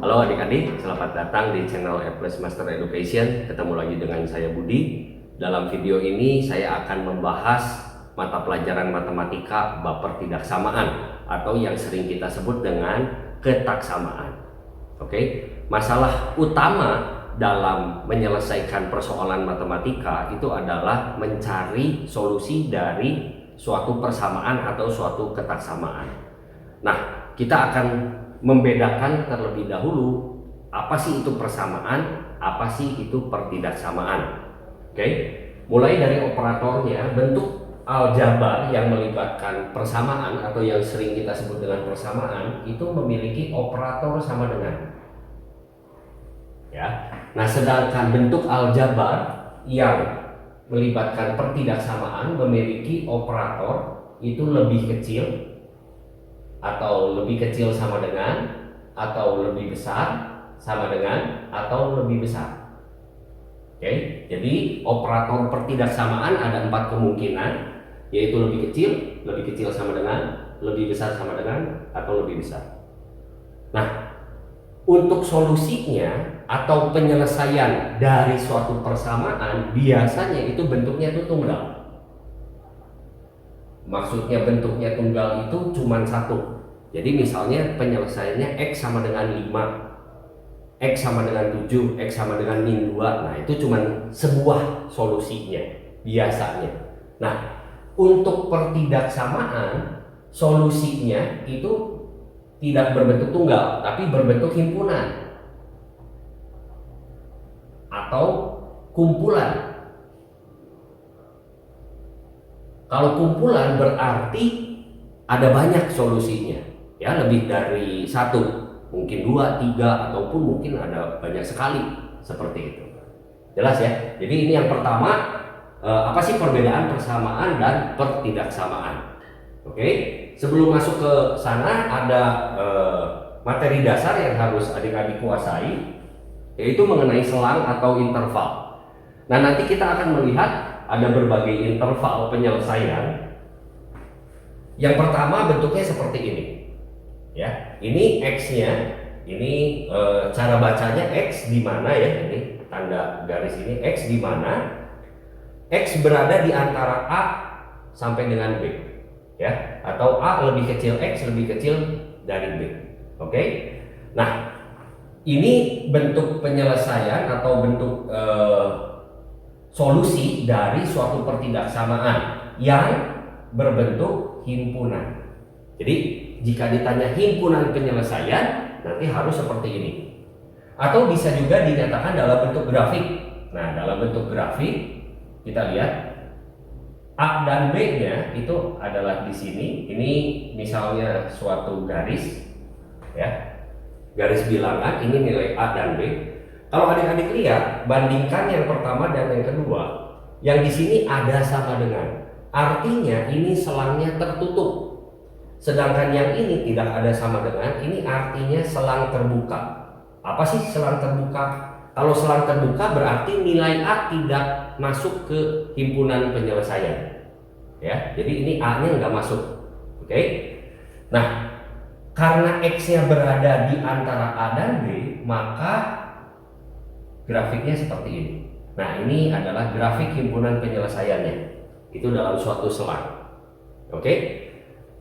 Halo adik-adik, selamat datang di channel A+ Master Education. Ketemu lagi dengan saya Budi. Dalam video ini saya akan membahas mata pelajaran matematika bab pertidaksamaan atau yang sering kita sebut dengan ketaksamaan. Oke, masalah utama dalam menyelesaikan persoalan matematika itu adalah mencari solusi dari suatu persamaan atau suatu ketaksamaan. Nah, kita akan membedakan terlebih dahulu apa sih itu persamaan, apa sih itu pertidaksamaan. Oke, mulai dari operatornya, bentuk aljabar yang melibatkan persamaan atau yang sering kita sebut dengan persamaan itu memiliki operator sama dengan. Ya, nah sedangkan bentuk aljabar yang melibatkan pertidaksamaan memiliki operator itu lebih kecil atau lebih kecil sama dengan, atau lebih besar sama dengan, atau lebih besar. Oke, jadi operator pertidaksamaan ada 4 kemungkinan, yaitu lebih kecil sama dengan, lebih besar sama dengan, atau lebih besar. Nah, untuk solusinya atau penyelesaian dari suatu persamaan biasanya itu bentuknya itu tunggal. Maksudnya bentuknya tunggal itu cuma satu. Jadi misalnya penyelesaiannya X sama dengan 5, X sama dengan 7, X sama dengan min 2. Nah itu cuma sebuah solusinya biasanya. Nah untuk pertidaksamaan solusinya itu tidak berbentuk tunggal tapi berbentuk himpunan atau kumpulan. Kalau kumpulan berarti ada banyak solusinya, ya lebih dari satu, mungkin 2, 3, ataupun mungkin ada banyak sekali seperti itu. Jelas ya? Jadi ini yang pertama, apa sih perbedaan persamaan dan pertidaksamaan? Oke, sebelum masuk ke sana ada materi dasar yang harus adik-adik kuasai, yaitu mengenai selang atau interval. Nah nanti kita akan melihat ada berbagai interval penyelesaian. Yang pertama bentuknya seperti ini, ya. Ini X-nya, ini cara bacanya X di mana ya? Ini tanda garis ini X di mana? X berada di antara A sampai dengan B, ya. Atau A lebih kecil X lebih kecil dari B. Oke? Nah, ini bentuk penyelesaian atau bentuk solusi dari suatu pertidaksamaan yang berbentuk himpunan. Jadi jika ditanya himpunan penyelesaian nanti harus seperti ini. Atau bisa juga dinyatakan dalam bentuk grafik. Nah, dalam bentuk grafik kita lihat A dan B-nya itu adalah di sini. Ini misalnya suatu garis, ya. Garis bilangan, ini nilai A dan B. Kalau adik-adik lihat, bandingkan yang pertama dan yang kedua, yang di sini ada sama dengan. Artinya ini selangnya tertutup. Sedangkan yang ini tidak ada sama dengan, ini artinya selang terbuka. Apa sih selang terbuka? Kalau selang terbuka berarti nilai A tidak masuk ke himpunan penyelesaian. Ya, jadi ini A-nya nggak masuk. Oke. Nah, karena X-nya berada di antara A dan B, maka grafiknya seperti ini. Nah, ini adalah grafik himpunan penyelesaiannya. Itu dalam suatu selang. Oke?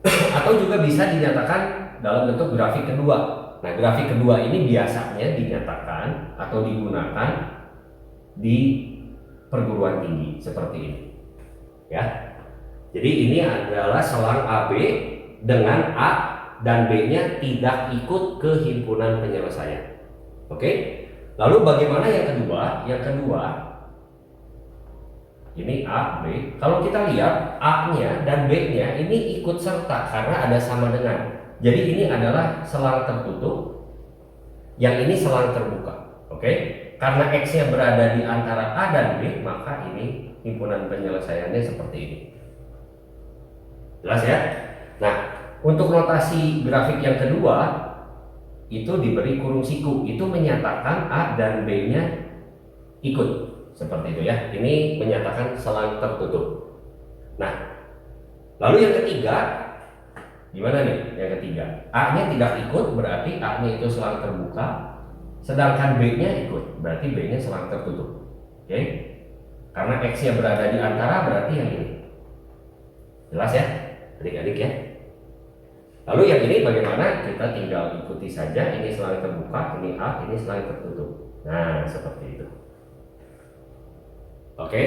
Atau juga bisa dinyatakan dalam bentuk grafik kedua. Nah, grafik kedua ini biasanya dinyatakan atau digunakan di perguruan tinggi seperti ini. Ya. Jadi ini adalah selang AB dengan A dan B-nya tidak ikut ke himpunan penyelesaian. Oke? Lalu bagaimana yang kedua? Yang kedua, ini A, B. Kalau kita lihat A-nya dan B-nya ini ikut serta karena ada sama dengan. Jadi ini adalah selang tertutup, yang ini selang terbuka. Oke? Karena X-nya berada di antara A dan B, maka ini himpunan penyelesaiannya seperti ini. Jelas ya? Nah, untuk notasi grafik yang kedua itu diberi kurung siku, itu menyatakan A dan B-nya ikut seperti itu ya. Ini menyatakan selang tertutup. Nah, lalu yang ketiga Gimana nih yang ketiga? A-nya tidak ikut, berarti A-nya itu selang terbuka, sedangkan B-nya ikut, berarti B-nya selang tertutup. Oke? Karena X-nya berada di antara, berarti yang ini. Jelas ya, adik-adik ya? Lalu yang ini bagaimana? Kita tinggal ikuti saja, ini selang terbuka, ini A, ini selang tertutup. Nah, seperti itu. Oke?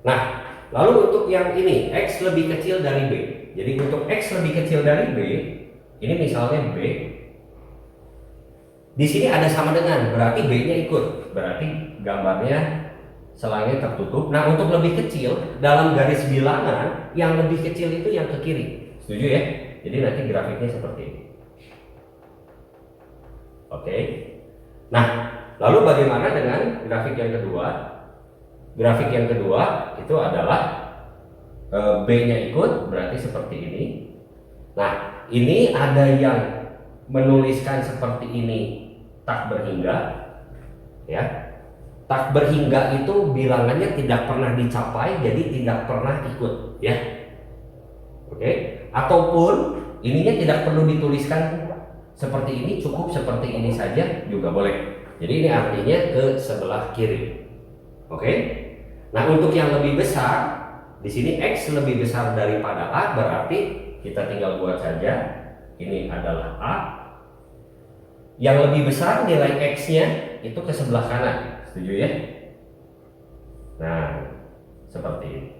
Nah, lalu untuk yang ini, X lebih kecil dari B. Jadi untuk X lebih kecil dari B, ini misalnya B, di sini ada sama dengan, berarti B-nya ikut, berarti gambarnya selangnya tertutup. Nah, untuk lebih kecil dalam garis bilangan, yang lebih kecil itu yang ke kiri. Setuju ya? Jadi nanti grafiknya seperti ini. Oke. Nah, lalu bagaimana dengan grafik yang kedua? Grafik yang kedua itu adalah B-nya ikut, berarti seperti ini. Nah, ini ada yang menuliskan seperti ini, tak berhingga, ya. Tak berhingga itu bilangannya tidak pernah dicapai, jadi tidak pernah ikut, ya. Oke. Ataupun ininya tidak perlu dituliskan seperti ini, cukup seperti ini saja juga boleh. Jadi ini artinya ke sebelah kiri. Oke. Nah, untuk yang lebih besar, di sini X lebih besar daripada A, berarti kita tinggal buat saja. Ini adalah A. Yang lebih besar nilai X-nya itu ke sebelah kanan. Setuju ya? Nah, seperti ini.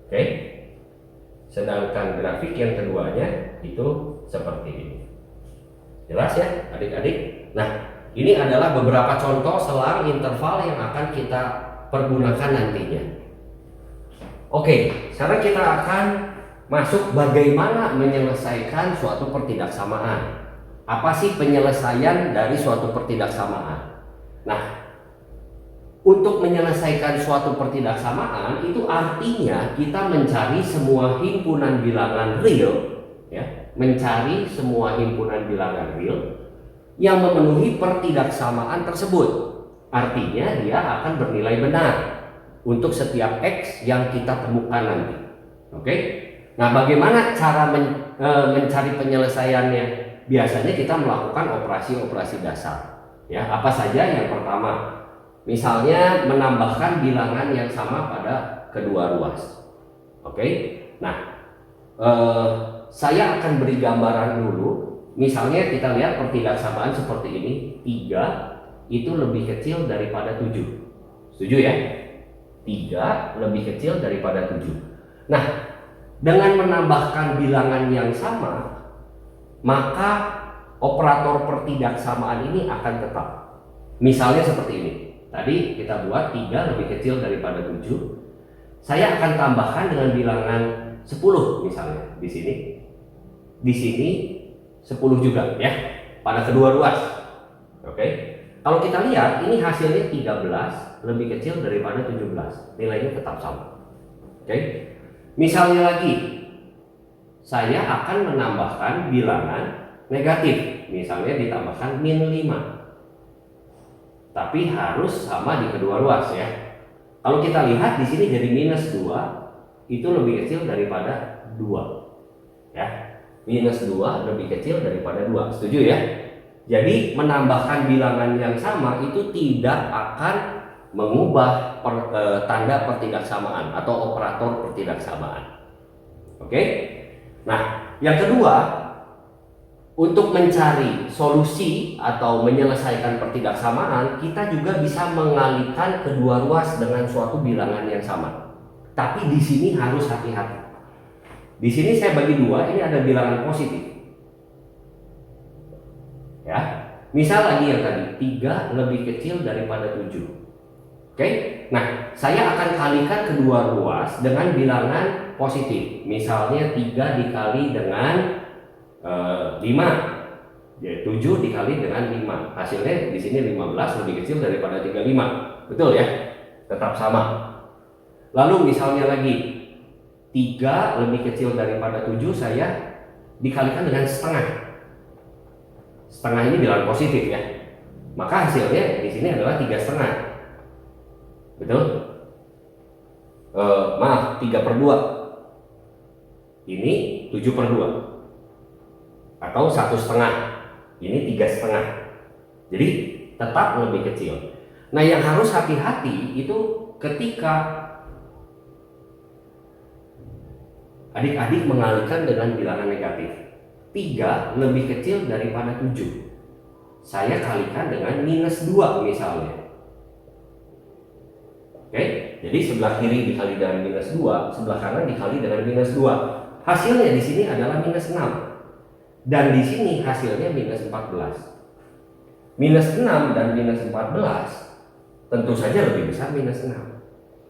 Oke. Sedangkan grafik yang keduanya itu seperti ini. Jelas ya, adik-adik? Nah, ini adalah beberapa contoh selang interval yang akan kita pergunakan nantinya. Oke, sekarang kita akan masuk bagaimana menyelesaikan suatu pertidaksamaan. Apa sih penyelesaian dari suatu pertidaksamaan? Nah, untuk menyelesaikan suatu pertidaksamaan itu artinya kita mencari semua himpunan bilangan real, ya, mencari semua himpunan bilangan real yang memenuhi pertidaksamaan tersebut. Artinya dia akan bernilai benar untuk setiap X yang kita temukan nanti. Oke? Nah, bagaimana cara mencari penyelesaiannya? Biasanya kita melakukan operasi-operasi dasar. Ya, apa saja? Yang pertama, misalnya menambahkan bilangan yang sama pada kedua ruas. Oke? Nah, saya akan beri gambaran dulu. Misalnya kita lihat pertidaksamaan seperti ini, 3 itu lebih kecil daripada 7. Setuju ya? 3 lebih kecil daripada 7. Nah, dengan menambahkan bilangan yang sama, maka operator pertidaksamaan ini akan tetap. Misalnya seperti ini. Tadi kita buat 3 lebih kecil daripada 7. Saya akan tambahkan dengan bilangan 10 misalnya di sini. Di sini 10 juga ya, pada kedua ruas. Oke. Kalau kita lihat ini hasilnya 13 lebih kecil daripada 17, nilainya tetap sama. Oke. Misalnya lagi, saya akan menambahkan bilangan negatif, misalnya ditambahkan -5. Tapi harus sama di kedua ruas ya. Kalau kita lihat di sini jadi -2, itu lebih kecil daripada 2. Ya. -2 lebih kecil daripada 2. Setuju ya? Jadi menambahkan bilangan yang sama itu tidak akan mengubah tanda pertidaksamaan atau operator pertidaksamaan. Oke? Nah, yang kedua, untuk mencari solusi atau menyelesaikan pertidaksamaan, kita juga bisa mengalihkan kedua ruas dengan suatu bilangan yang sama. Tapi di sini harus hati-hati. Di sini saya bagi 2, ini ada bilangan positif. Ya, misal lagi yang tadi 3 lebih kecil daripada 7. Oke, nah saya akan kalikan kedua ruas dengan bilangan positif. Misalnya 3 dikali dengan 5, ya, 7 dikali dengan 5. Hasilnya di sini 15 lebih kecil daripada 35. Betul ya? Tetap sama. Lalu misalnya lagi 3 lebih kecil daripada 7, saya dikalikan dengan setengah. Setengah ini bilangan positif ya, maka hasilnya di sini adalah 3,5. Betul? Maaf, 3/2. ini 7/2 atau 1,5, ini 3,5. Jadi tetap lebih kecil. Nah, yang harus hati-hati itu ketika adik-adik mengalihkan dengan bilangan negatif. 3 lebih kecil daripada 7. Saya kalikan dengan -2 misalnya. Oke, jadi sebelah kiri dikali dengan -2, sebelah kanan dikali dengan -2. Hasilnya di sini adalah -6. Dan di sini hasilnya -14. -6 dan -14 tentu saja lebih besar -6.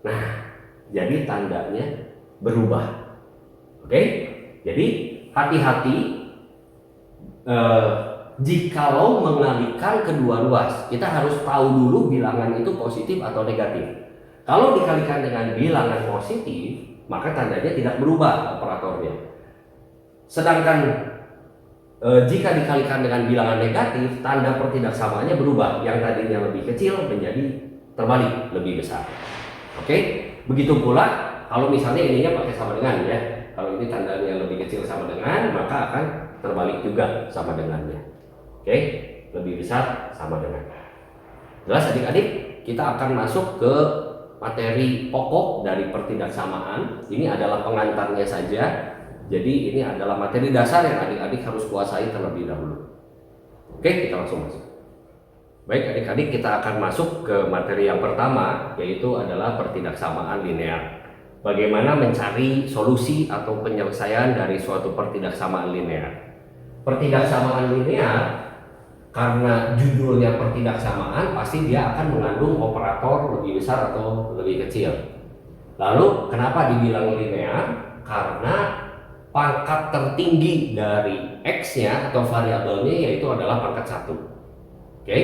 Nah, jadi tandanya berubah. Oke, jadi hati-hati jikalau mengalihkan kedua ruas. Kita harus tahu dulu bilangan itu positif atau negatif. Kalau dikalikan dengan bilangan positif, maka tandanya tidak berubah operatornya. Sedangkan jika dikalikan dengan bilangan negatif, tanda pertidaksamaannya berubah. Yang tadinya lebih kecil menjadi terbalik, lebih besar. Oke, begitu pula kalau misalnya ininya pakai sama dengan ya. Kalau ini tandanya lebih kecil sama dengan, maka akan terbalik juga sama dengannya. Oke, lebih besar sama dengan. Jelas adik-adik? Kita akan masuk ke materi pokok dari pertidaksamaan. Ini adalah pengantarnya saja. Jadi ini adalah materi dasar yang adik-adik harus kuasai terlebih dahulu. Oke, kita langsung masuk. Baik adik-adik, kita akan masuk ke materi yang pertama, yaitu adalah pertidaksamaan linear. Bagaimana mencari solusi atau penyelesaian dari suatu pertidaksamaan linear. Pertidaksamaan linear, karena judulnya pertidaksamaan, pasti dia akan mengandung operator lebih besar atau lebih kecil. Lalu kenapa dibilang linear? Karena pangkat tertinggi dari X-nya atau variabelnya yaitu adalah pangkat 1. Oke.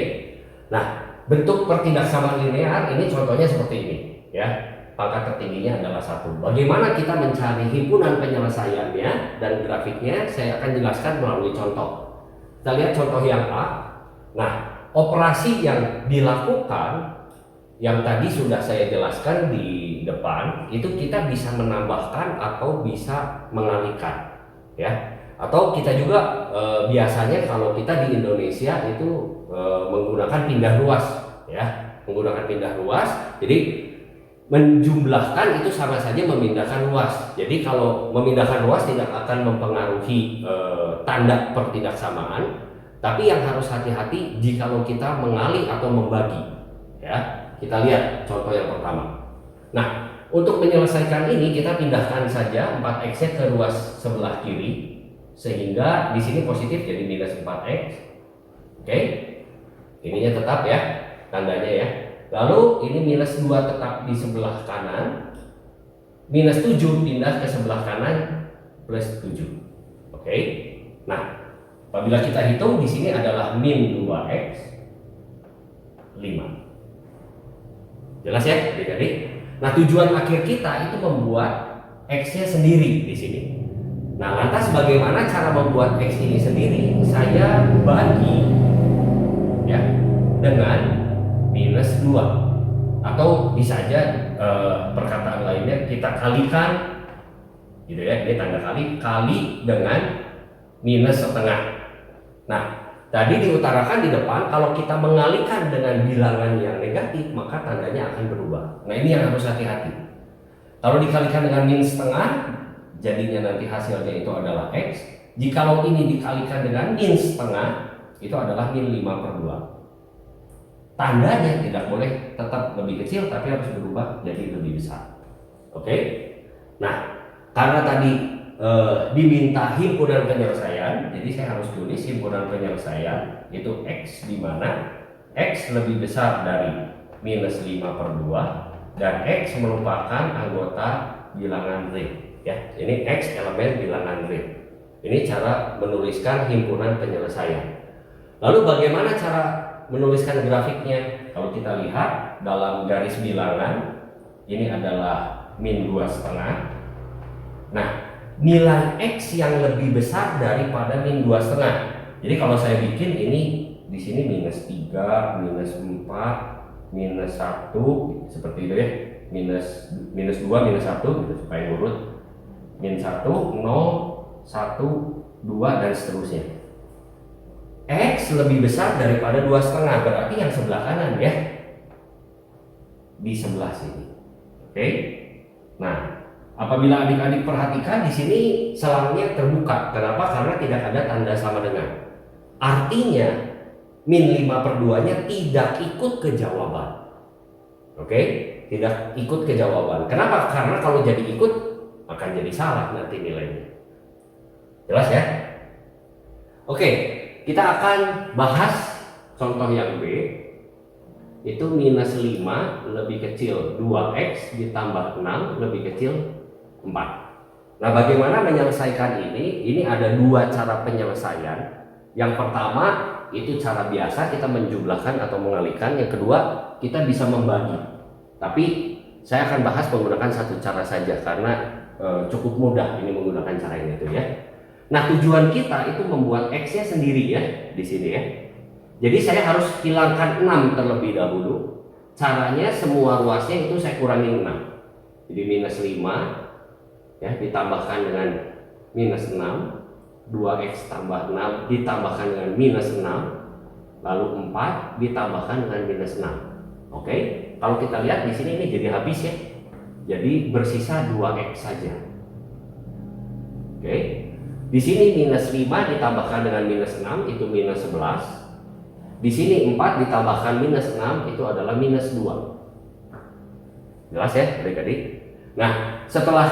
Nah, bentuk pertidaksamaan linear ini contohnya seperti ini ya. Pangkat tertingginya adalah 1. Bagaimana kita mencari himpunan penyelesaiannya dan grafiknya saya akan jelaskan melalui contoh. Kita lihat contoh yang A. Nah, operasi yang dilakukan yang tadi sudah saya jelaskan di depan, itu kita bisa menambahkan atau bisa mengalihkan ya. Atau kita juga biasanya kalau kita di Indonesia itu menggunakan pindah ruas ya, menggunakan pindah ruas. Jadi menjumlahkan itu sama saja memindahkan ruas. Jadi kalau memindahkan ruas tidak akan mempengaruhi tanda pertidaksamaan, tapi yang harus hati-hati jikalau kita mengalih atau membagi ya. Kita lihat contoh yang pertama. Nah, untuk menyelesaikan ini kita pindahkan saja 4x-nya ke ruas sebelah kiri sehingga di sini positif jadi -4x. Oke. Ininya tetap ya tandanya ya. Lalu ini -2 tetap di sebelah kanan, -7 pindah ke sebelah kanan +7. Oke. Nah, apabila kita hitung di sini adalah -2x 5. Jelas ya, adik-adik? Nah, tujuan akhir kita itu membuat x-nya sendiri di sini. Nah, lantas bagaimana cara membuat x ini sendiri? Saya bagi ya dengan -2 atau bisa aja perkataan lainnya kita kalikan gitu ya, ini tanda kali dengan -setengah. Nah, tadi diutarakan di depan kalau kita mengalihkan dengan bilangan yang negatif maka tandanya akan berubah. Nah, ini yang harus hati-hati. Kalau dikalikan dengan -setengah jadinya nanti hasilnya itu adalah x. Jikalau ini dikalikan dengan -setengah itu adalah -5/2. Tandanya tidak boleh tetap lebih kecil tapi harus berubah jadi lebih besar. Oke. Nah, karena tadi diminta himpunan penyelesaian, jadi saya harus tulis himpunan penyelesaian itu x di mana x lebih besar dari -5/2 dan x merupakan anggota bilangan real ya. Ini x elemen bilangan real. Ini cara menuliskan himpunan penyelesaian. Lalu bagaimana cara menuliskan grafiknya? Kalau kita lihat dalam garis bilangan ini adalah -2,5. Nah, nilai x yang lebih besar daripada -2,5. Jadi kalau saya bikin ini di sini -3, -4, -1 seperti itu ya. -2, -1 gitu, supaya urut. min 1, 0, 1, 2 dan seterusnya. X lebih besar daripada 2,5, berarti yang sebelah kanan ya, di sebelah sini. Oke. Nah, apabila adik-adik perhatikan di sini selangnya terbuka. Kenapa? Karena tidak ada tanda sama dengan. Artinya min 5/2-nya tidak ikut ke jawaban. Oke, tidak ikut ke jawaban. Kenapa? Karena kalau jadi ikut akan jadi salah nanti nilainya. Jelas ya? Oke, kita akan bahas contoh yang B. Itu minus 5 lebih kecil 2x ditambah 6 lebih kecil 4. Nah, bagaimana menyelesaikan ini? Ini ada dua cara penyelesaian. Yang pertama itu cara biasa, kita menjumlahkan atau mengalikan. Yang kedua, kita bisa membagi. Tapi saya akan bahas menggunakan satu cara saja karena cukup mudah ini menggunakan cara ini itu ya. Nah, tujuan kita itu membuat x-nya sendiri ya di sini ya. Jadi saya harus hilangkan 6 terlebih dahulu. Caranya semua ruasnya itu saya kurangi 6. Jadi minus 5 ya ditambahkan dengan minus 6, 2x tambah 6 ditambahkan dengan minus 6, lalu 4 ditambahkan dengan minus 6. Oke, kalau kita lihat di sini ini jadi habis ya. Jadi bersisa 2x saja. Oke. Di sini minus 5 ditambahkan dengan minus 6 itu minus 11. Di sini 4 ditambahkan minus 6 itu adalah minus 2. Jelas ya adik-adik? Nah, setelah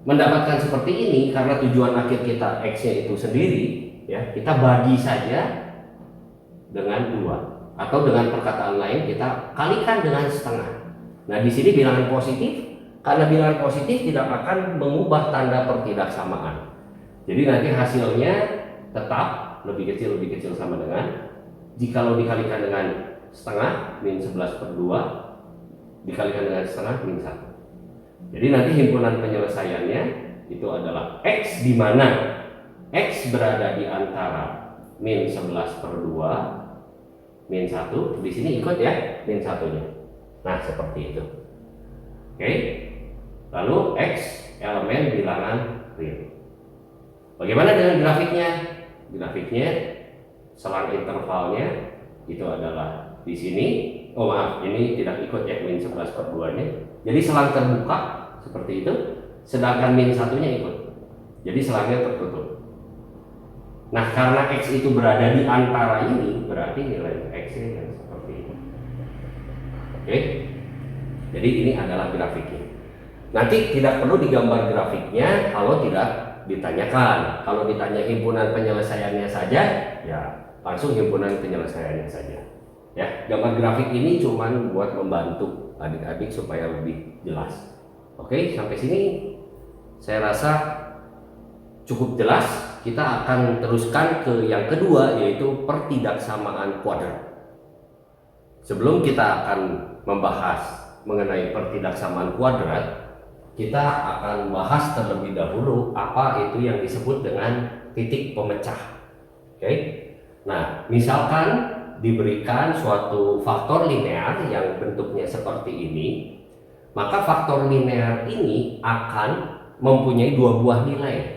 mendapatkan seperti ini, karena tujuan akhir kita x-nya itu sendiri ya, kita bagi saja dengan 2, atau dengan perkataan lain kita kalikan dengan setengah. Nah, di sini bilangan positif, karena bilangan positif tidak akan mengubah tanda pertidaksamaan. Jadi nanti hasilnya tetap lebih kecil sama dengan, jikalau dikalikan dengan setengah min 11/2 dikalikan dengan setengah min 1. Jadi nanti himpunan penyelesaiannya itu adalah x, di mana x berada di antara min 11/2 min 1. Di sini ikut ya min 1-nya. Nah, seperti itu. Oke. Lalu x elemen bilangan real. Bagaimana dengan grafiknya? Grafiknya selang intervalnya itu adalah di sini. Oh maaf, ini tidak ikut ya min 11/2-nya. Jadi selang terbuka seperti itu, sedangkan min 1-nya ikut. Jadi selangnya tertutup. Nah, karena x itu berada di antara ini, berarti nilai x-nya yang seperti ini. Oke. Jadi ini adalah grafiknya. Nanti tidak perlu digambar grafiknya kalau tidak ditanyakan. Kalau ditanya himpunan penyelesaiannya saja, ya langsung himpunan penyelesaiannya saja. Ya, gambar grafik ini cuma buat membantu adik-adik supaya lebih jelas. Oke, sampai sini saya rasa cukup jelas. Kita akan teruskan ke yang kedua, yaitu pertidaksamaan kuadrat. Sebelum kita akan membahas mengenai pertidaksamaan kuadrat, kita akan bahas terlebih dahulu apa itu yang disebut dengan titik pemecah. Oke. Nah, misalkan diberikan suatu faktor linear yang bentuknya seperti ini, maka faktor linear ini akan mempunyai dua buah nilai.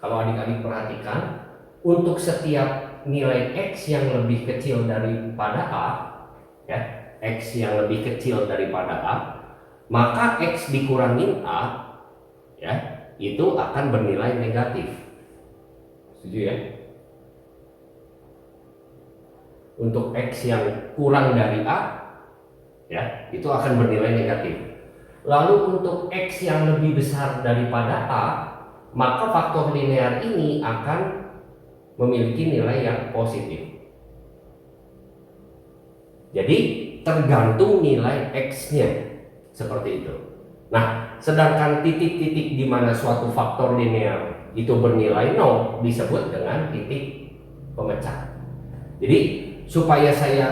Kalau adik-adik perhatikan, untuk setiap nilai x yang lebih kecil daripada a, ya, x yang lebih kecil daripada a, maka x dikurangin a, ya, itu akan bernilai negatif. Setuju ya? Untuk x yang kurang dari a, ya, itu akan bernilai negatif. Lalu untuk x yang lebih besar daripada a, maka faktor linear ini akan memiliki nilai yang positif. Jadi tergantung nilai x-nya. Seperti itu. Nah, sedangkan titik-titik di mana suatu faktor linear itu bernilai 0 disebut dengan titik pemecah. Jadi supaya saya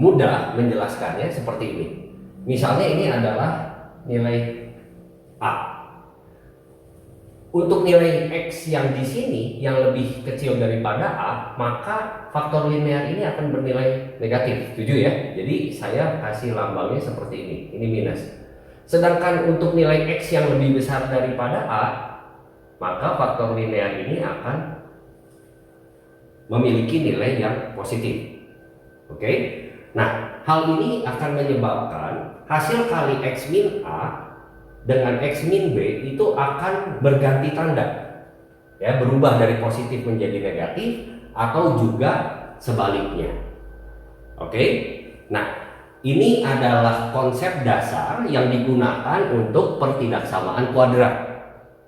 mudah menjelaskannya seperti ini. Misalnya ini adalah nilai A. Untuk nilai x yang di sini yang lebih kecil daripada a, maka faktor linear ini akan bernilai negatif. Setuju ya? Jadi saya kasih lambangnya seperti ini. Ini minus. Sedangkan untuk nilai X yang lebih besar daripada A, maka faktor linear ini akan memiliki nilai yang positif. Oke. Nah, hal ini akan menyebabkan hasil kali X min A dengan X min B itu akan berganti tanda. Ya, berubah dari positif menjadi negatif atau juga sebaliknya. Oke. Nah, ini adalah konsep dasar yang digunakan untuk pertidaksamaan kuadrat.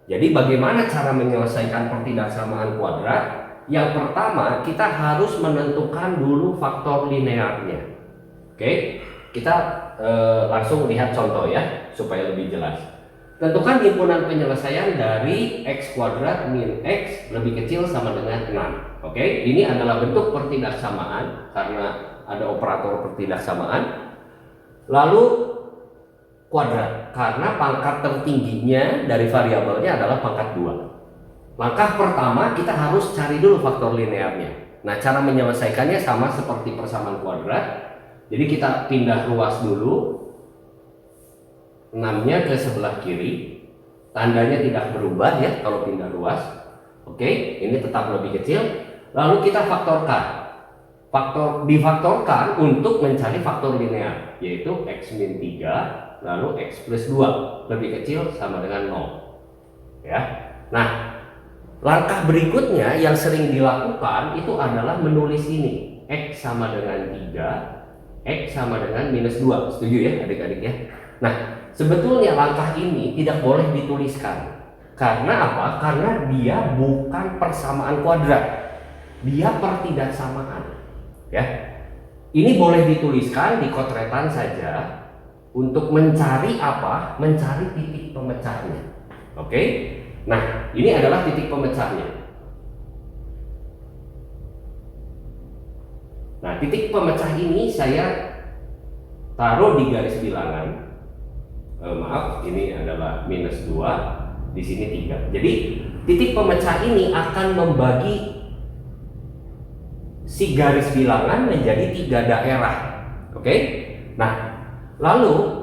Jadi bagaimana cara menyelesaikan pertidaksamaan kuadrat? Yang pertama, kita harus menentukan dulu faktor linearnya. Oke, kita langsung lihat contoh ya, supaya lebih jelas. Tentukan himpunan penyelesaian dari X kuadrat min X lebih kecil sama dengan 6. Oke, ini adalah bentuk pertidaksamaan karena ada operator pertidaksamaan. Lalu kuadrat, karena pangkat tertingginya dari variabelnya adalah pangkat 2. Langkah pertama kita harus cari dulu faktor linearnya. Nah, cara menyelesaikannya sama seperti persamaan kuadrat. Jadi kita pindah ruas dulu, 6-nya ke sebelah kiri. Tandanya tidak berubah ya kalau pindah ruas. Oke, ini tetap lebih kecil. Lalu kita faktorkan. Difaktorkan untuk mencari faktor linear, yaitu X min 3 lalu X plus 2 lebih kecil sama dengan 0 ya. Nah, langkah berikutnya yang sering dilakukan itu adalah menulis ini, X sama dengan 3, X sama dengan minus 2. Setuju ya adik-adik ya? Nah, sebetulnya langkah ini tidak boleh dituliskan. Karena apa? Karena dia bukan persamaan kuadrat, dia pertidaksamaan ya. Ini boleh dituliskan di kotretan saja untuk mencari apa? Mencari titik pemecahnya. Oke. Nah, ini adalah titik pemecahnya. Nah, titik pemecah ini saya taruh di garis bilangan. Maaf, ini adalah minus 2, di sini 3. Jadi, titik pemecah ini akan membagi si garis bilangan menjadi 3 daerah. Oke. Nah, lalu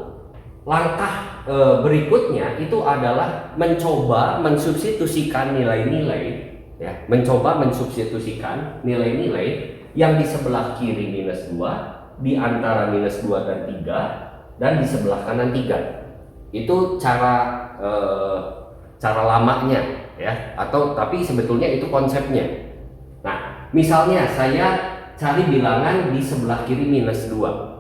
langkah berikutnya itu adalah mencoba mensubstitusikan nilai-nilai ya, mencoba mensubstitusikan nilai-nilai yang di sebelah kiri minus 2, di antara minus 2 dan 3, dan di sebelah kanan 3. Itu cara lamanya ya, atau tapi sebetulnya itu konsepnya. Nah, misalnya saya cari bilangan di sebelah kiri minus 2.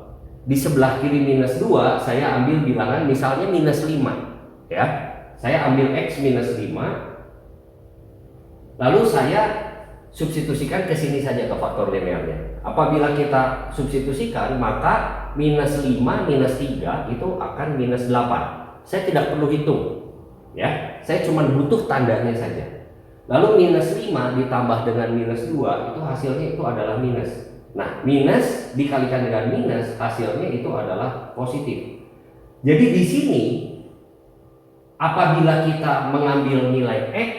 Di sebelah kiri minus 2 saya ambil bilangan misalnya minus 5 ya. Saya ambil X minus 5, lalu saya substitusikan ke sini saja ke faktor linearnya. Apabila kita substitusikan, maka minus 5 minus 3 itu akan minus 8. Saya tidak perlu hitung ya, saya cuma butuh tandanya saja. Lalu minus 5 ditambah dengan minus 2 itu hasilnya itu adalah minus. Nah, minus dikalikan dengan minus hasilnya itu adalah positif. Jadi di sini apabila kita mengambil nilai X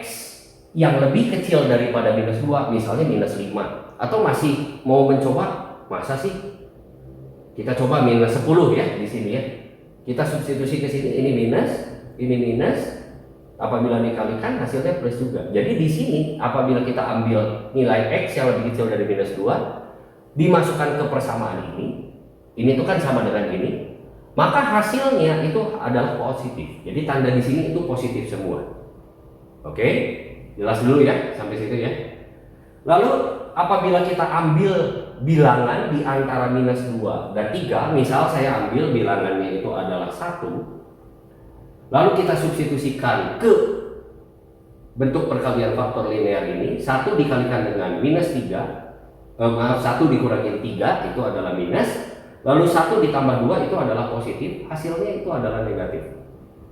yang lebih kecil daripada minus 2, misalnya minus 5, atau masih mau mencoba, masa sih kita coba minus 10 ya di sini ya. Kita substitusi ke sini, ini minus, apabila dikalikan hasilnya plus juga. Jadi di sini apabila kita ambil nilai X yang lebih kecil dari minus 2, dimasukkan ke persamaan ini tuh kan sama dengan ini, maka hasilnya itu adalah positif. Jadi tanda di sini itu positif semua. Oke, jelas dulu ya sampai situ ya. Lalu apabila kita ambil bilangan di antara minus 2 dan 3, misal saya ambil bilangannya itu adalah 1, lalu kita substitusikan ke bentuk perkalian faktor linear ini, 1 dikalikan dengan minus 3, 1 dikurangi 3 itu adalah minus, lalu 1 ditambah 2 itu adalah positif, hasilnya itu adalah negatif.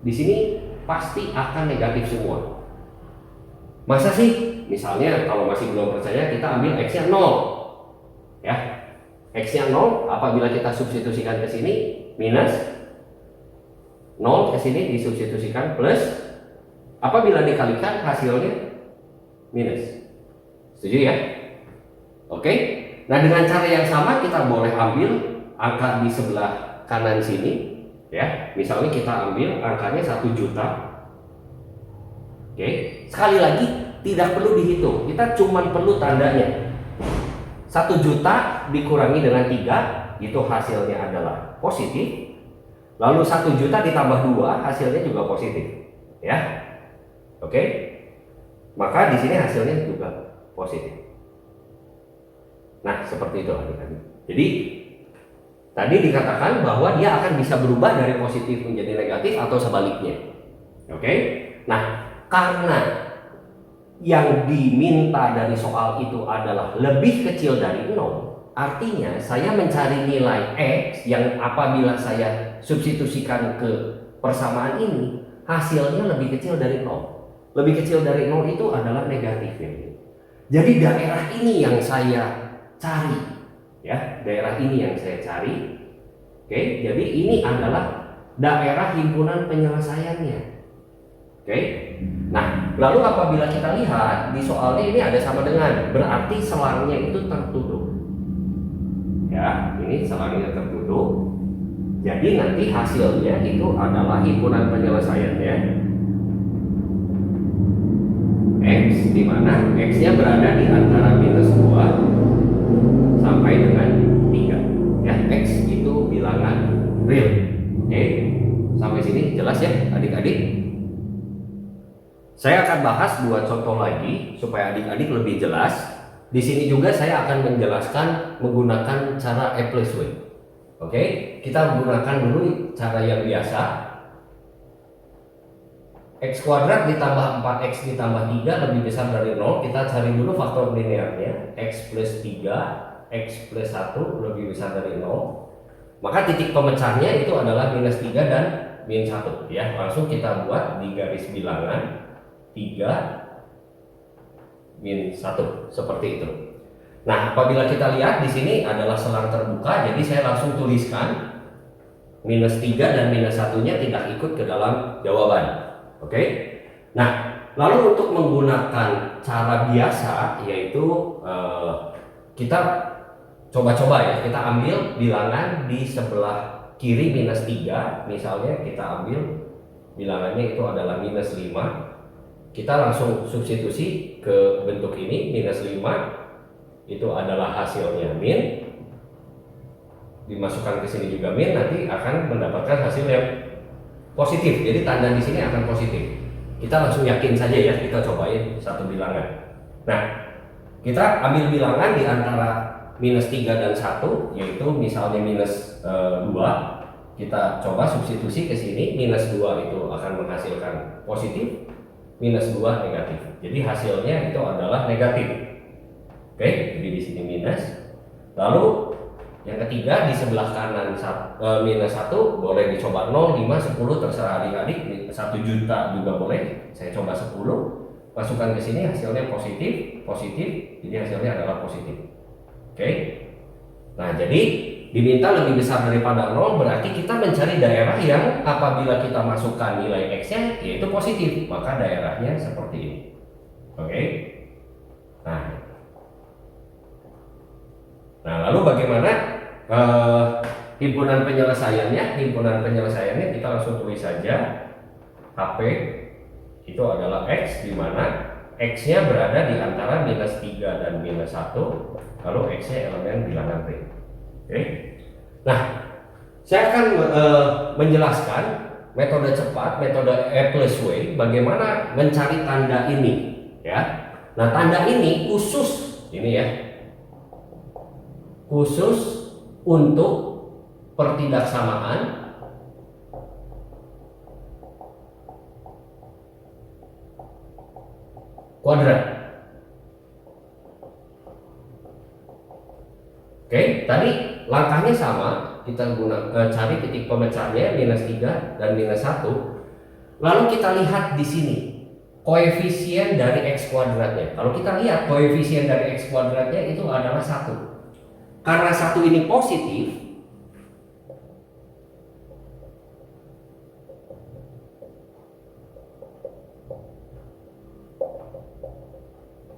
Di sini pasti akan negatif semua. Masa sih? Misalnya kalau masih belum percaya, kita ambil X-nya 0 ya. X-nya 0, apabila kita substitusikan ke sini minus, 0 ke sini disubstitusikan plus, apabila dikalikan hasilnya minus. Setuju ya? Oke. Nah, dengan cara yang sama kita boleh ambil angka di sebelah kanan sini Ya, misalnya kita ambil angkanya 1 juta. Oke, sekali lagi tidak perlu dihitung, kita cuma perlu tandanya. 1 juta dikurangi dengan 3, itu hasilnya adalah positif. Lalu 1 juta ditambah 2, hasilnya juga positif. Ya, oke. Maka di sini hasilnya juga positif. Nah, seperti itu adik-adik. Jadi tadi dikatakan bahwa dia akan bisa berubah dari positif menjadi negatif atau sebaliknya. Oke. Nah, karena yang diminta dari soal itu adalah lebih kecil dari 0, artinya saya mencari nilai X yang apabila saya substitusikan ke persamaan ini, hasilnya lebih kecil dari 0. Lebih kecil dari 0 itu adalah negatif. Jadi daerah ini yang saya cari, ya, daerah ini yang saya cari. Oke, jadi ini adalah daerah himpunan penyelesaiannya. Oke, nah lalu apabila kita lihat di soalnya ini ada sama dengan, berarti selangnya itu tertutup. Ya, ini selangnya tertutup. Jadi nanti hasilnya itu adalah himpunan penyelesaiannya X, di mana X-nya berada di antara -2 sampai dengan 3. Ya, X itu bilangan real. Oke, sampai sini jelas ya adik-adik? Saya akan bahas 2 contoh lagi supaya adik-adik lebih jelas. Di sini juga saya akan menjelaskan menggunakan cara Apples way. Oke, kita menggunakan dulu cara yang biasa. X kuadrat ditambah 4x ditambah 3 lebih besar dari 0. Kita cari dulu faktor linearnya. X plus 3, X plus 1 lebih besar dari 0. Maka titik pemecahnya itu adalah -3 dan -1. Ya, langsung kita buat di garis bilangan 3 -1 seperti itu. Nah, apabila kita lihat di sini adalah selang terbuka, jadi saya langsung tuliskan -3 dan -1-nya tidak ikut ke dalam jawaban. Oke. Nah, lalu untuk menggunakan cara biasa, yaitu kita coba-coba ya, kita ambil bilangan di sebelah kiri -3, misalnya kita ambil bilangannya itu adalah -5. Kita langsung substitusi ke bentuk ini, -5 itu adalah hasilnya min, dimasukkan ke sini juga min, nanti akan mendapatkan hasil yang positif. Jadi tanda di sini akan positif. Kita langsung yakin saja ya, kita cobain satu bilangan. Nah, kita ambil bilangan di antara -3 dan 1, yaitu misalnya -2. Kita coba substitusi ke sini, -2 itu akan menghasilkan positif, -2 negatif. Jadi hasilnya itu adalah negatif. Oke, jadi di sini minus. Lalu yang ketiga di sebelah kanan -1 boleh dicoba 0, 5, 10 terserah adik-adik. 1 juta juga boleh. Saya coba 10. Masukkan ke sini hasilnya positif, positif. Jadi hasilnya adalah positif. Oke. Nah, jadi diminta lebih besar daripada 0 berarti kita mencari daerah yang apabila kita masukkan nilai X-nya yaitu positif, maka daerahnya seperti ini. Oke. Nah, lalu bagaimana himpunan penyelesaiannya? Himpunan penyelesaiannya kita langsung tulis saja HP itu adalah X, di mana X-nya berada di antara -3 dan -1, lalu X-nya elemen bilangan P. Oke. Nah, saya akan menjelaskan metode cepat, metode Apples way, bagaimana mencari tanda ini, ya. Nah, tanda ini khusus ini ya, khusus untuk pertidaksamaan kuadrat. Oke, tadi langkahnya sama, kita cari titik pemecahnya -3 dan -1. Lalu kita lihat di sini koefisien dari X kuadratnya. Kalau kita lihat koefisien dari X kuadratnya itu adalah 1. Karena 1 ini positif,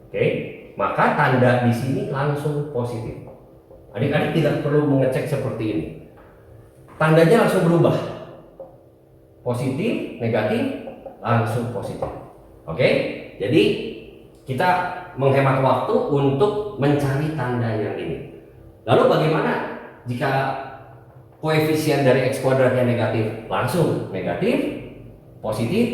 oke, maka tanda di sini langsung positif. Adik-adik tidak perlu mengecek seperti ini. Tandanya langsung berubah. positif, negatif, langsung positif. Oke, jadi kita menghemat waktu untuk mencari tanda yang ini. Lalu bagaimana jika koefisien dari X kuadratnya negatif? Langsung negatif, positif,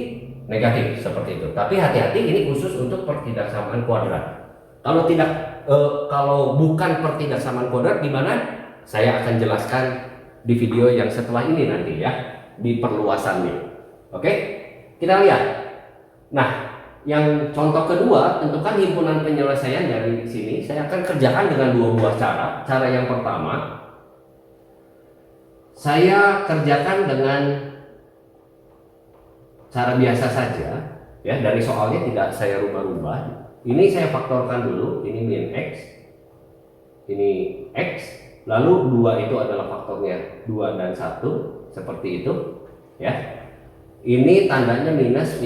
negatif, seperti itu. Tapi hati-hati, ini khusus untuk pertidaksamaan kuadrat. Kalau bukan pertidaksamaan kuadrat gimana? Saya akan jelaskan di video yang setelah ini nanti ya, di perluasannya. Oke, kita lihat. Nah, yang contoh kedua, tentukan himpunan penyelesaian dari sini. Saya akan kerjakan dengan dua buah cara. Cara yang pertama, saya kerjakan dengan cara biasa saja, ya, dari soalnya tidak saya rubah-rubah. Ini saya faktorkan dulu, ini min X, ini X, lalu 2 itu adalah faktornya 2 dan 1, seperti itu, ya. Ini tandanya minus,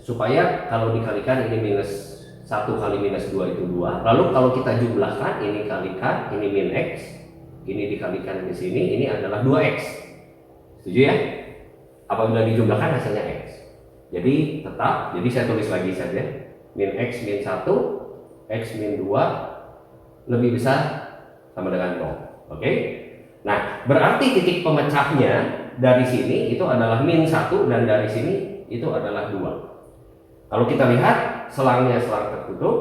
supaya kalau dikalikan ini minus 1 kali minus 2 itu 2. Lalu kalau kita jumlahkan, ini kalikan, ini min X, ini dikalikan ke sini, ini adalah 2X. Setuju ya? Apabila dijumlahkan hasilnya X. Jadi tetap, jadi saya tulis lagi saja, min X min 1, X min 2 lebih besar sama dengan 0. Oke? Nah, berarti titik pemecahnya dari sini itu adalah min 1 dan dari sini itu adalah 2. Kalau kita lihat selangnya selang tertutup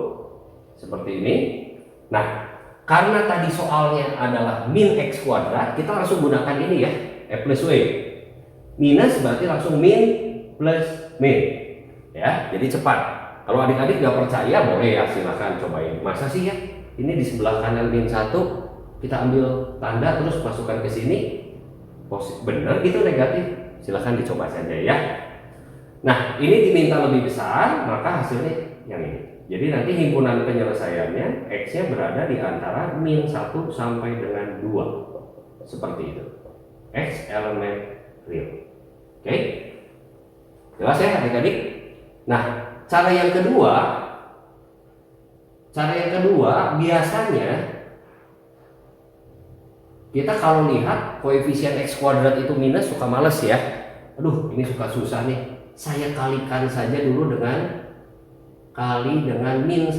seperti ini. Nah, karena tadi soalnya adalah min X kuadrat, kita langsung gunakan ini ya, E plus W. Minus berarti langsung min plus min. Ya, jadi cepat. Kalau adik-adik nggak percaya, boleh ya, silahkan cobain. Masa sih ya? Ini di sebelah kanan min 1, kita ambil tanda terus masukkan ke sini, bener gitu negatif. Silahkan dicoba saja ya. Nah, ini diminta lebih besar, maka hasilnya yang ini. Jadi nanti himpunan penyelesaiannya X-nya berada di antara min 1 sampai dengan 2. Seperti itu. X elemen real. Oke? Jelas ya adik-adik? Nah, cara yang kedua biasanya kita kalau lihat koefisien X kuadrat itu minus suka males ya. Aduh, ini suka susah nih. Saya kalikan saja dulu dengan min 1.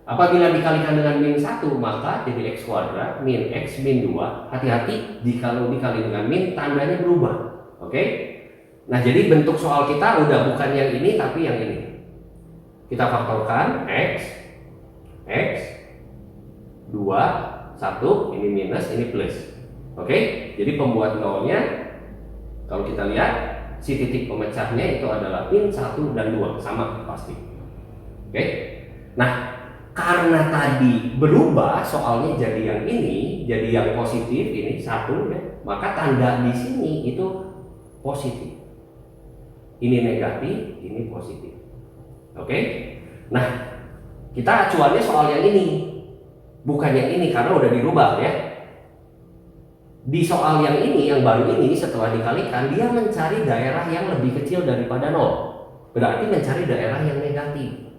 Apabila dikalikan dengan min 1, maka jadi X kuadrat min X min 2. Hati-hati, jika dikali dengan min, tandanya berubah. Oke? Nah, jadi bentuk soal kita udah bukan yang ini, tapi yang ini. Kita faktorkan X, 2, 1, ini minus, ini plus. Oke? Jadi pembuat nolnya, kalau kita lihat, si titik pemecahnya itu adalah min 1 dan 2, sama pasti. Oke. Nah, karena tadi berubah soalnya jadi yang ini, jadi yang positif ini 1 ya, maka tanda di sini itu positif. Ini negatif, ini positif. Oke. Nah, kita acuannya soal yang ini, bukan yang ini karena udah dirubah ya. Di soal yang ini, yang baru ini, setelah dikalikan, dia mencari daerah yang lebih kecil daripada 0. Berarti mencari daerah yang negatif.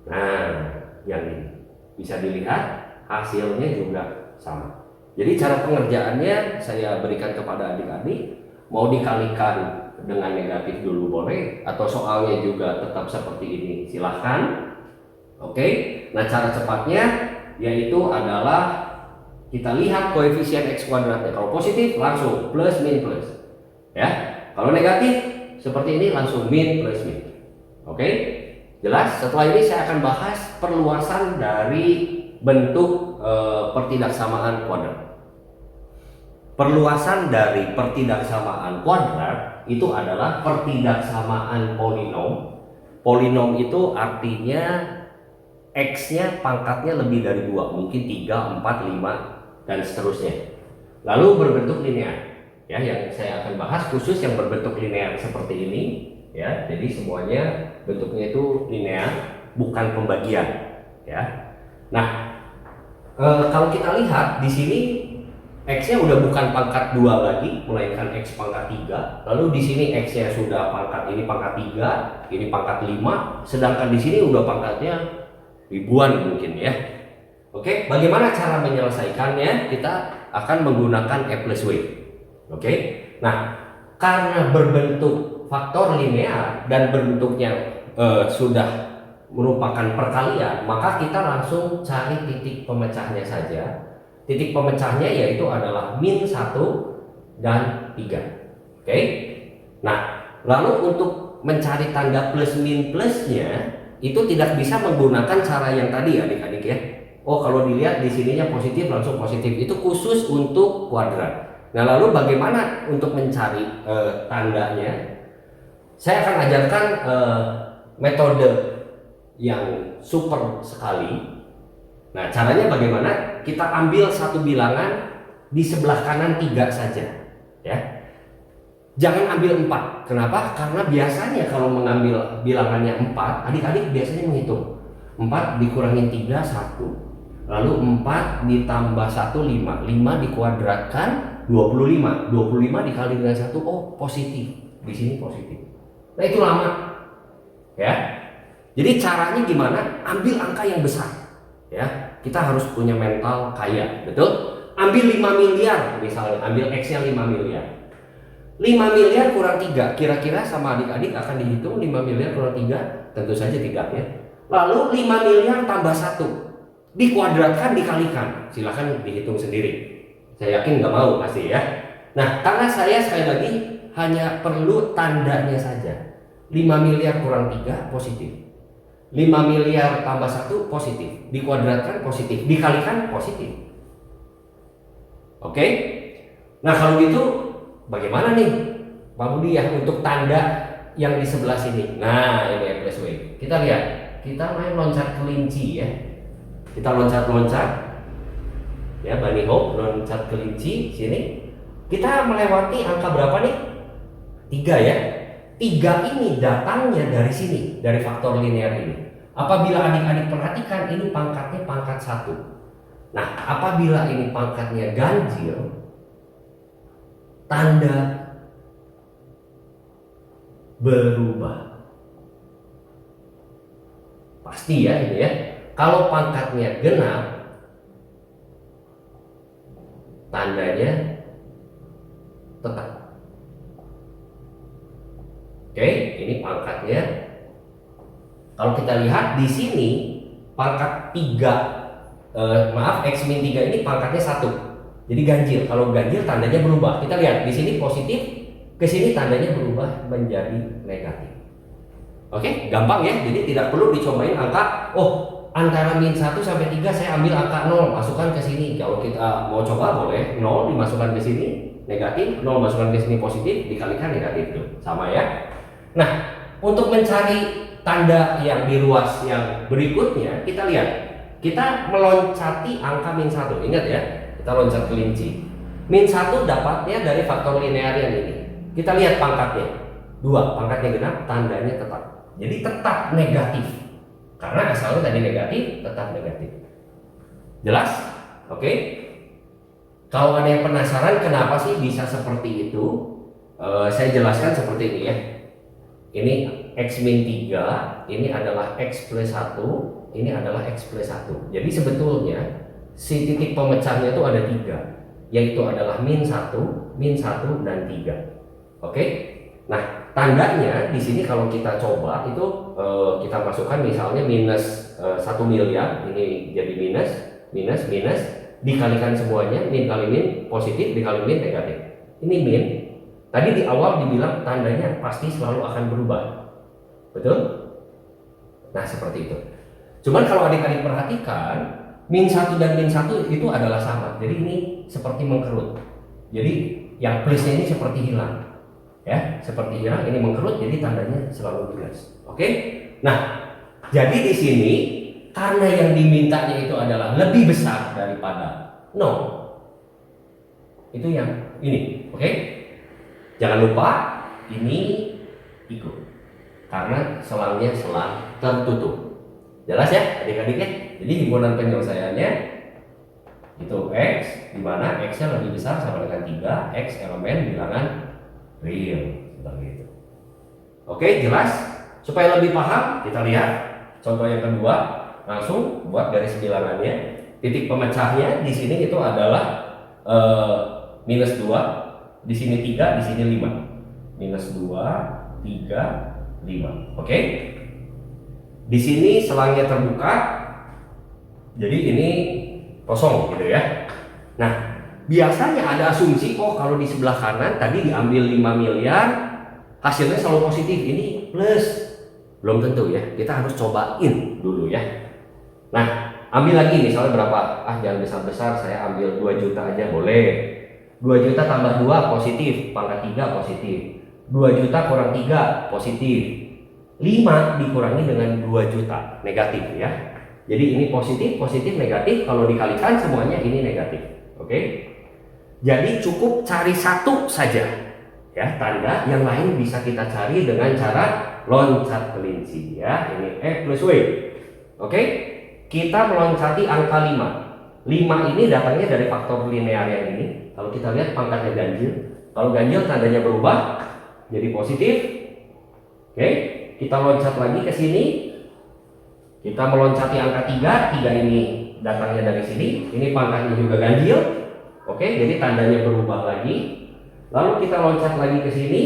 Nah, yang ini bisa dilihat hasilnya juga sama. Jadi cara pengerjaannya saya berikan kepada adik-adik, mau dikalikan dengan negatif dulu boleh, atau soalnya juga tetap seperti ini, silahkan. Oke. Nah, cara cepatnya yaitu adalah kita lihat koefisien X kuadratnya. Kalau positif langsung plus min plus. Ya. Kalau negatif seperti ini langsung min plus min. Oke? Jelas? Setelah ini saya akan bahas perluasan dari bentuk pertidaksamaan kuadrat. Perluasan dari pertidaksamaan kuadrat itu adalah pertidaksamaan polinom. Polinom itu artinya X-nya pangkatnya lebih dari 2, mungkin 3, 4, 5 dan seterusnya. Lalu berbentuk linear. Ya, yang saya akan bahas khusus yang berbentuk linear seperti ini, ya. Jadi semuanya bentuknya itu linear, bukan pembagian, ya. Nah, kalau kita lihat di sini X-nya udah bukan pangkat 2 lagi, melainkan X pangkat 3. Lalu di sini X-nya sudah pangkat, ini pangkat 3, ini pangkat 5, sedangkan di sini udah pangkatnya ribuan mungkin ya. Oke, bagaimana cara menyelesaikannya? Kita akan menggunakan E plus W. Oke. Nah, karena berbentuk faktor linear dan bentuknya sudah merupakan perkalian, maka kita langsung cari titik pemecahnya saja. Titik pemecahnya yaitu adalah min 1 dan 3. Oke. Nah, lalu untuk mencari tanda plus min plusnya itu tidak bisa menggunakan cara yang tadi adik-adik ya. Oh, kalau dilihat di sininya positif langsung positif, itu khusus untuk kuadrat. Nah, lalu bagaimana untuk mencari tandanya? Saya akan ajarkan metode yang super sekali. Nah, caranya bagaimana? Kita ambil satu bilangan di sebelah kanan 3 saja, ya. Jangan ambil 4. Kenapa? Karena biasanya kalau mengambil bilangannya 4, adik-adik biasanya menghitung 4 dikurangin 3, 1. Lalu 4 ditambah 1, 5. 5 dikuadratkan 25. 25 dikali dengan 1, oh positif. Di sini positif. Nah, itu lama. Ya. Jadi caranya gimana? Ambil angka yang besar. Ya, kita harus punya mental kaya, betul? Ambil 5 miliar misalnya, ambil X-nya 5 miliar. 5 miliar kurang 3, kira-kira sama adik-adik akan dihitung 5 miliar kurang 3? Tentu saja tidak ya. Lalu 5 miliar tambah 1 dikuadratkan dikalikan, silahkan dihitung sendiri. Saya yakin nggak mau pasti ya. Nah, karena saya sekali lagi hanya perlu tandanya saja. 5 miliar kurang 3 positif. 5 miliar tambah 1 positif, dikuadratkan positif, dikalikan positif. Oke. Nah, kalau gitu bagaimana nih Pak Budi ya untuk tanda yang di sebelah sini? Nah, ini plus W. Kita lihat, kita main loncat kelinci ya. Kita loncat-loncat ya, bunny hop, loncat kelinci sini. Kita melewati angka berapa nih? 3 ya. 3 ini datangnya dari sini, dari faktor linear ini. Apabila adik-adik perhatikan, ini pangkatnya pangkat 1. Nah, apabila ini pangkatnya ganjil, tanda berubah. Pasti ya ini ya. Kalau pangkatnya genap, tandanya tetap. Oke, ini pangkatnya. Kalau kita lihat di sini pangkat 3, X min 3 ini pangkatnya 1. Jadi ganjil. Kalau ganjil tandanya berubah. Kita lihat di sini positif, ke sini tandanya berubah menjadi negatif. Oke, gampang ya. Jadi tidak perlu dicobain angka, oh antara min 1 sampai 3 saya ambil angka 0, masukkan ke sini. Kalau kita mau coba boleh 0 dimasukkan ke sini negatif, 0 masukkan ke sini positif, dikalikan negatif tuh. Sama ya. Nah, untuk mencari tanda yang di ruas yang berikutnya, kita lihat. Kita meloncati angka min 1. Ingat ya, kita loncat kelinci. Min 1 dapatnya dari faktor linear yang ini. Kita lihat pangkatnya. 2, pangkatnya genap, tandanya tetap. Jadi tetap negatif. Karena asalnya tadi negatif, tetap negatif. Jelas? Oke. Kalau ada yang penasaran kenapa sih bisa seperti itu, saya jelaskan seperti ini ya. Ini X min 3, ini adalah X plus 1, ini adalah X plus 1. Jadi sebetulnya si titik pemecahnya itu ada 3, yaitu adalah min 1, dan 3. Oke. Nah, tandanya di sini kalau kita coba itu kita masukkan misalnya minus 1 miliar, ini jadi minus, dikalikan semuanya, min kali min positif dikali min negatif. Ini min. Tadi di awal dibilang tandanya pasti selalu akan berubah. Betul? Nah, seperti itu. Cuman kalau adik-adik perhatikan, min 1 dan min 1 itu adalah sama. Jadi ini seperti mengkerut. Jadi yang plusnya ini seperti hilang. Ya, seperti hilang, ini mengkerut, jadi tandanya selalu minus. Oke? Nah, jadi di sini karena yang dimintanya itu adalah lebih besar daripada 0. Itu yang ini, oke? Jangan lupa ini ikut. Karena selangnya selang tertutup. Jelas ya adik-adik ya? Jadi himpunan penyelesaiannya itu X, di mana X-nya lebih besar sama dengan 3, X elemen bilangan real, seperti itu. Oke, jelas? Supaya lebih paham, kita lihat contoh yang kedua. Langsung buat garis bilangannya. Titik pemecahnya di sini itu adalah minus 2, di sini 3, di sini 5. minus 2, 3, 5. Oke? Di sini selangnya terbuka, jadi ini kosong gitu ya. Nah, biasanya ada asumsi, oh kalau di sebelah kanan tadi diambil 5 miliar, hasilnya selalu positif, ini plus. Belum tentu ya, kita harus cobain dulu ya. Nah, ambil lagi misalnya berapa? Jangan besar-besar, saya ambil 2 juta aja boleh. 2 juta tambah 2 positif, pangkat 3 positif. 2 juta kurang 3 positif. 5 dikurangi dengan 2 juta negatif ya. Jadi ini positif, positif, negatif. Kalau dikalikan semuanya ini negatif. Oke? Jadi cukup cari satu saja ya tanda, yang lain bisa kita cari dengan cara loncat kelinci ya. Ini X plus W. Oke? Kita meloncati angka 5. 5 ini datangnya dari faktor linear yang ini. Kalau kita lihat pangkatnya ganjil. Kalau ganjil tandanya berubah jadi positif. Oke, kita loncat lagi ke sini. Kita meloncati angka 3. 3 ini datangnya dari sini. Ini pangkatnya juga ganjil. Oke, jadi tandanya berubah lagi. Lalu kita loncat lagi ke sini.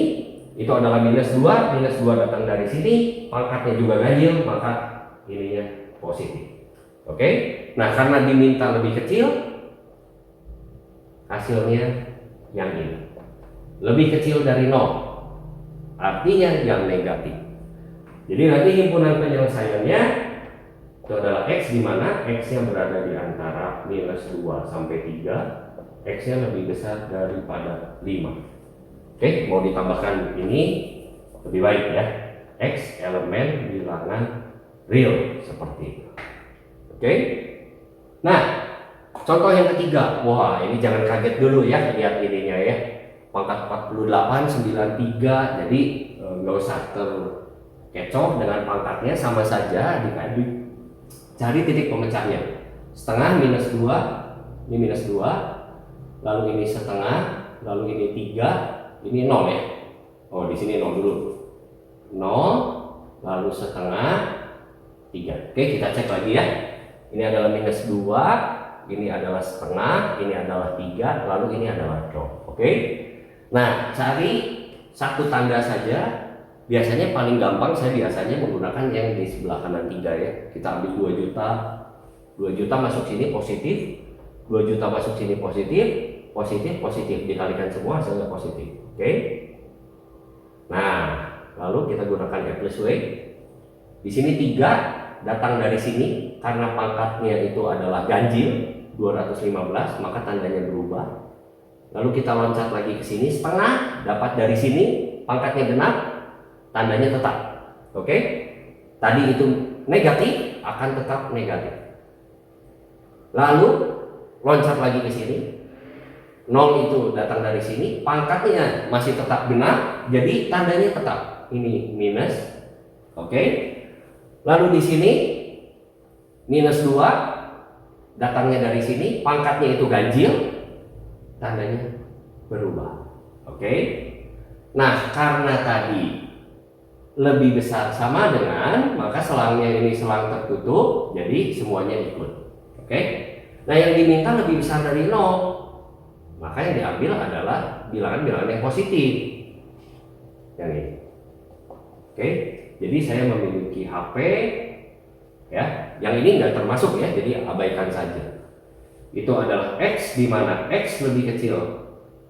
Itu adalah minus 2. Minus 2 datang dari sini. Pangkatnya juga ganjil, maka ininya positif. Oke, nah karena diminta lebih kecil, hasilnya yang ini lebih kecil dari 0, artinya yang negatif. Jadi nanti himpunan penyelesaiannya itu adalah X, di mana X-nya berada di antara minus 2 sampai 3, X-nya lebih besar daripada 5. Oke, mau ditambahkan ini lebih baik ya, X elemen bilangan real seperti itu. Oke, nah contoh yang ketiga, wah ini jangan kaget dulu ya lihat ininya ya, pangkat 48, 93, jadi nggak usah terkecoh dengan pangkatnya, sama saja dikali cari titik pemecahnya. Setengah minus 2, ini minus 2, lalu ini setengah, lalu ini 3, ini 0 ya. Oh di sini 0 dulu, 0, lalu setengah, 3. Oke, kita cek lagi ya. Ini adalah minus 2, ini adalah setengah, ini adalah 3, lalu ini adalah 0. Oke. Nah, cari satu tanda saja. Biasanya paling gampang saya biasanya menggunakan yang di sebelah kanan 3 ya. Kita ambil 2 juta. 2 juta masuk sini positif. 2 juta masuk sini positif, positif, positif. Dikalikan semua hasilnya positif. Oke. Nah, lalu kita gunakan F plus W. Di sini 3 datang dari sini, karena pangkatnya itu adalah ganjil 215, maka tandanya berubah. Lalu kita loncat lagi ke sini, setengah dapat dari sini, pangkatnya genap, tandanya tetap. Oke, tadi itu negatif akan tetap negatif. Lalu loncat lagi ke sini, 0 itu datang dari sini, pangkatnya masih tetap genap, jadi tandanya tetap. Ini minus. Oke. Lalu di sini minus 2 datangnya dari sini, pangkatnya itu ganjil, tandanya berubah. Oke. Nah, karena tadi lebih besar sama dengan, maka selangnya ini selang tertutup, jadi semuanya ikut. Oke. Nah, yang diminta lebih besar dari 0, maka yang diambil adalah bilangan-bilangan yang positif. Yang ini. Oke. Jadi saya memiliki HP ya, yang ini nggak termasuk ya, jadi abaikan saja. Itu adalah X, di mana X lebih kecil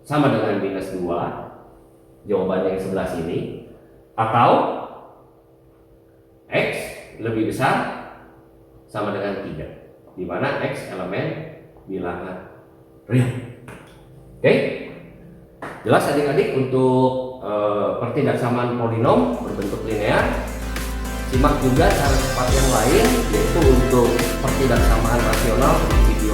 sama dengan minus 2, jawabannya yang sebelah sini, atau X lebih besar sama dengan 3, di mana X elemen bilangan real. Oke, jelas adik-adik untuk pertidaksamaan polinom berbentuk linear. Simak juga cara cepat yang lain, yaitu untuk pertidaksamaan rasional di video